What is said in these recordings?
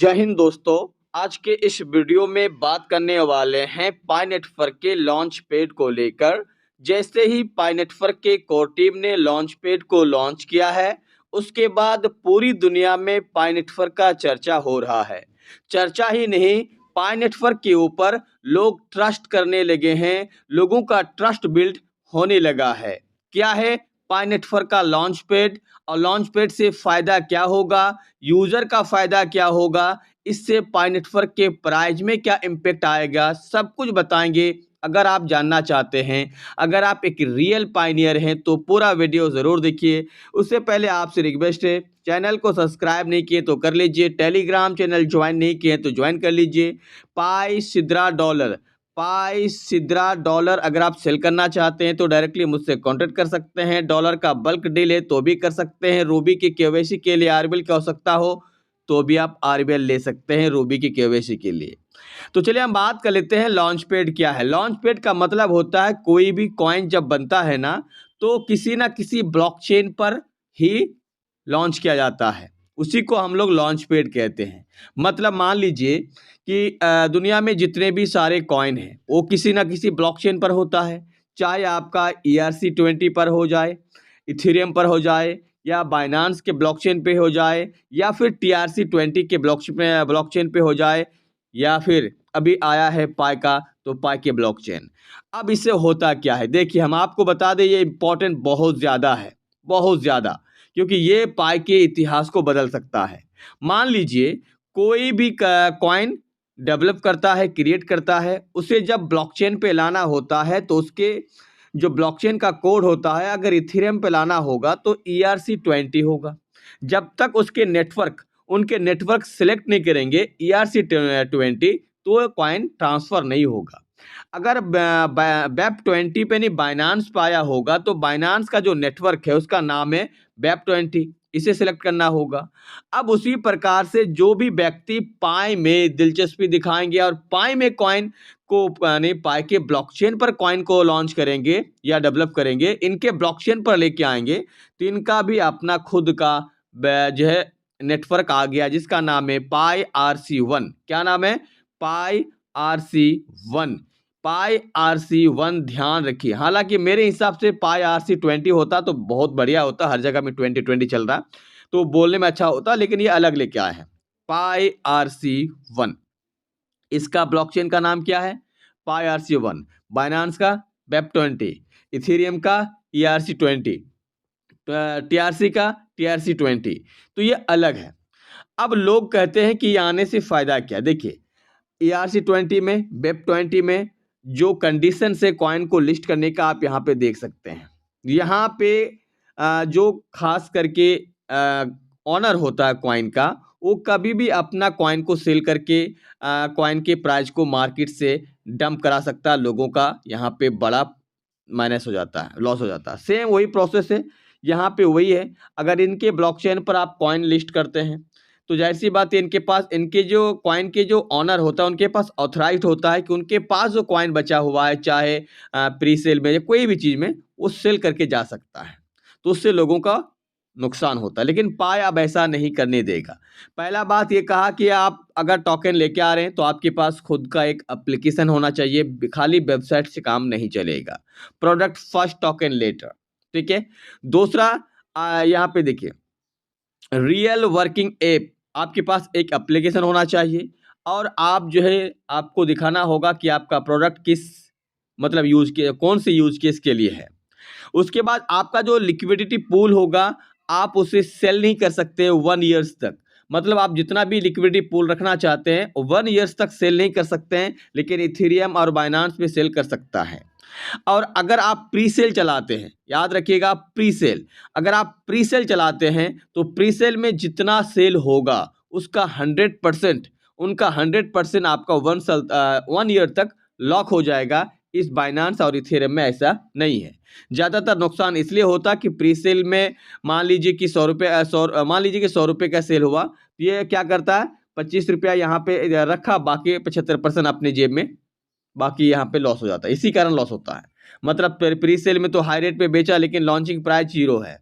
जय हिंद दोस्तों। आज के इस वीडियो में बात करने वाले हैं पाई नेटवर्क के लॉन्च पैड को लेकर। जैसे ही पाई नेटवर्क के कोर टीम ने लॉन्च पैड को लॉन्च किया है, उसके बाद पूरी दुनिया में पाई नेटवर्क का चर्चा हो रहा है। चर्चा ही नहीं, पाई नेटवर्क के ऊपर लोग ट्रस्ट करने लगे हैं, लोगों का ट्रस्ट बिल्ड होने लगा है। क्या है पाई नेटवर्क का लॉन्च पैड और लॉन्च पैड से फ़ायदा क्या होगा, यूज़र का फ़ायदा क्या होगा, इससे पाई नेटवर्क के प्राइस में क्या इम्पैक्ट आएगा, सब कुछ बताएंगे। अगर आप जानना चाहते हैं, अगर आप एक रियल पायनियर हैं तो पूरा वीडियो ज़रूर देखिए। उससे पहले आपसे रिक्वेस्ट है, चैनल को सब्सक्राइब नहीं किए तो कर लीजिए, टेलीग्राम चैनल ज्वाइन नहीं किए तो ज्वाइन कर लीजिए। पाई सिद्रा डॉलर अगर आप सेल करना चाहते हैं तो डायरेक्टली मुझसे कांटेक्ट कर सकते हैं। डॉलर का बल्क डील है तो भी कर सकते हैं। रूबी की केवाईसी के लिए आरबीएल की आवश्यकता हो तो भी आप आरबीएल ले सकते हैं रूबी की केवाईसी के लिए। तो चलिए हम बात कर लेते हैं लॉन्च पैड क्या है। लॉन्च पैड का मतलब होता है कोई भी कॉइन जब बनता है ना, तो किसी ना किसी ब्लॉकचेन पर ही लॉन्च किया जाता है, उसी को हम लोग लॉन्च पैड कहते हैं। मतलब मान लीजिए कि दुनिया में जितने भी सारे कॉइन हैं वो किसी ना किसी ब्लॉकचेन पर होता है। चाहे आपका ERC-20 पर हो जाए, इथेरियम पर हो जाए, या बाइनांस के ब्लॉकचेन पे हो जाए, या फिर TRC-20 के ब्लॉकचेन पे हो जाए, या फिर अभी आया है पाई का तो पाई के ब्लॉकचेन। अब इससे होता क्या है, देखिए हम आपको बता दें, ये इम्पोर्टेंट बहुत ज़्यादा है, बहुत ज़्यादा, क्योंकि ये पाई के इतिहास को बदल सकता है। मान लीजिए कोई भी कॉइन डेवलप करता है, क्रिएट करता है, उसे जब ब्लॉकचेन पे लाना होता है तो उसके जो ब्लॉकचेन का कोड होता है, अगर इथेरियम पे लाना होगा तो ERC-20 होगा। जब तक उनके नेटवर्क सेलेक्ट नहीं करेंगे ERC-20 तो कॉइन ट्रांसफ़र नहीं होगा। अगर BEP-20 पे नहीं बाइनांस पे आया होगा तो बाइनांस का जो नेटवर्क है उसका नाम है BEP-20, इसे सिलेक्ट करना होगा। अब उसी प्रकार से जो भी व्यक्ति पाई में दिलचस्पी दिखाएंगे और पाई में कॉइन को यानी पाई के ब्लॉकचेन पर कॉइन को लॉन्च करेंगे या डेवलप करेंगे, इनके ब्लॉकचेन पर लेके आएंगे, तो इनका भी अपना खुद का जो है नेटवर्क आ गया जिसका नाम है पाई RC1। क्या नाम है? पाई RC1। पाई RC1 ध्यान रखिए। हालांकि मेरे हिसाब से पाई RC-20 होता तो बहुत बढ़िया होता, हर जगह में 2020 चल रहा तो बोलने में अच्छा होता, लेकिन ये अलग लेके आए हैं पाई RC1। इसका ब्लॉकचेन का नाम क्या है? पाई RC1। बाइनांस का BEP-20, इथेरियम का ERC-20, TRC का TRC-20। तो ये अलग है। अब लोग कहते हैं कि ये आने से फ़ायदा क्या? देखिए ERC-20 में, BEP-20 में जो कंडीशन से कॉइन को लिस्ट करने का आप यहाँ पे देख सकते हैं। यहाँ पे जो खास करके ऑनर होता है कॉइन का, वो कभी भी अपना कॉइन को सेल करके कॉइन के प्राइस को मार्केट से डंप करा सकता है। लोगों का यहाँ पे बड़ा माइनस हो जाता है, लॉस हो जाता है। सेम वही प्रोसेस है, यहाँ पे वही है। अगर इनके ब्लॉकचेन पर आप कॉइन लिस्ट करते हैं तो जाहिर सी बात है इनके पास, इनके जो कॉइन के जो ऑनर होता है उनके पास ऑथराइज्ड होता है कि उनके पास जो कॉइन बचा हुआ है, चाहे प्री सेल में या कोई भी चीज़ में, वो सेल करके जा सकता है। तो उससे लोगों का नुकसान होता है, लेकिन पाई अब ऐसा नहीं करने देगा। पहला बात ये कहा कि आप अगर टोकन लेके आ रहे हैं तो आपके पास खुद का एक एप्लीकेशन होना चाहिए, खाली वेबसाइट से काम नहीं चलेगा। प्रोडक्ट फर्स्ट टोकन लेटर, ठीक है। दूसरा यहाँ पे देखिए रियल वर्किंग ऐप, आपके पास एक एप्लीकेशन होना चाहिए और आप जो है आपको दिखाना होगा कि आपका प्रोडक्ट किस मतलब यूज़ के कौन से यूज़ केस के लिए है। उसके बाद आपका जो लिक्विडिटी पूल होगा आप उसे सेल नहीं कर सकते 1 ईयर्स तक। मतलब आप जितना भी लिक्विडिटी पूल रखना चाहते हैं 1 ईयर्स तक सेल नहीं कर सकते हैं, लेकिन इथेरियम और बाइनांस पे सेल कर सकता है। और अगर आप प्री सेल चलाते हैं, याद रखिएगा प्री सेल, अगर आप प्री सेल चलाते हैं तो प्री सेल में जितना सेल होगा उसका 100%, उनका 100% आपका 1 ईयर तक लॉक हो जाएगा। इस बाइनांस और इथेरियम में ऐसा नहीं है। ज़्यादातर नुकसान इसलिए होता कि प्री सेल में मान लीजिए कि 100 रुपये, मान लीजिए कि 100 रुपये का सेल हुआ, ये क्या करता है 25 रुपया यहाँ पे रखा, बाकी 75% अपने जेब में, बाकी यहाँ पे लॉस हो जाता है। इसी कारण लॉस होता है। मतलब प्री सेल में तो हाई रेट पे बेचा लेकिन लॉन्चिंग प्राइस 0 है,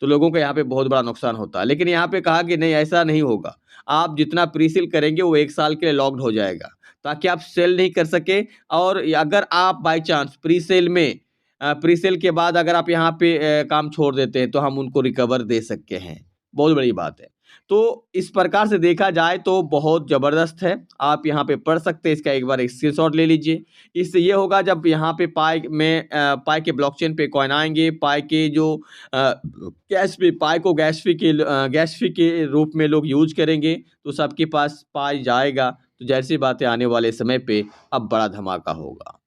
तो लोगों को यहाँ पे बहुत बड़ा नुकसान होता है। लेकिन यहाँ पे कहा कि नहीं, ऐसा नहीं होगा। आप जितना प्री सेल करेंगे वो 1 साल के लिए लॉक्ड हो जाएगा, ताकि आप सेल नहीं कर सके। और अगर आप बाय चांस प्री सेल के बाद अगर आप यहाँ पे काम छोड़ देते हैं तो हम उनको रिकवर दे सकते हैं। बहुत बड़ी बात है। तो इस प्रकार से देखा जाए तो बहुत ज़बरदस्त है। आप यहाँ पे पढ़ सकते हैं, इसका एक बार स्क्रीनशॉट ले लीजिए। इससे ये होगा जब यहाँ पे पाई के ब्लॉकचेन पे कॉइन आएँगे, पाई के जो गैस फी पाई को गैस फी के रूप में लोग यूज़ करेंगे, तो सबके पास पाई जाएगा। तो ज़ाहिर-सी बात है आने वाले समय पे अब बड़ा धमाका होगा।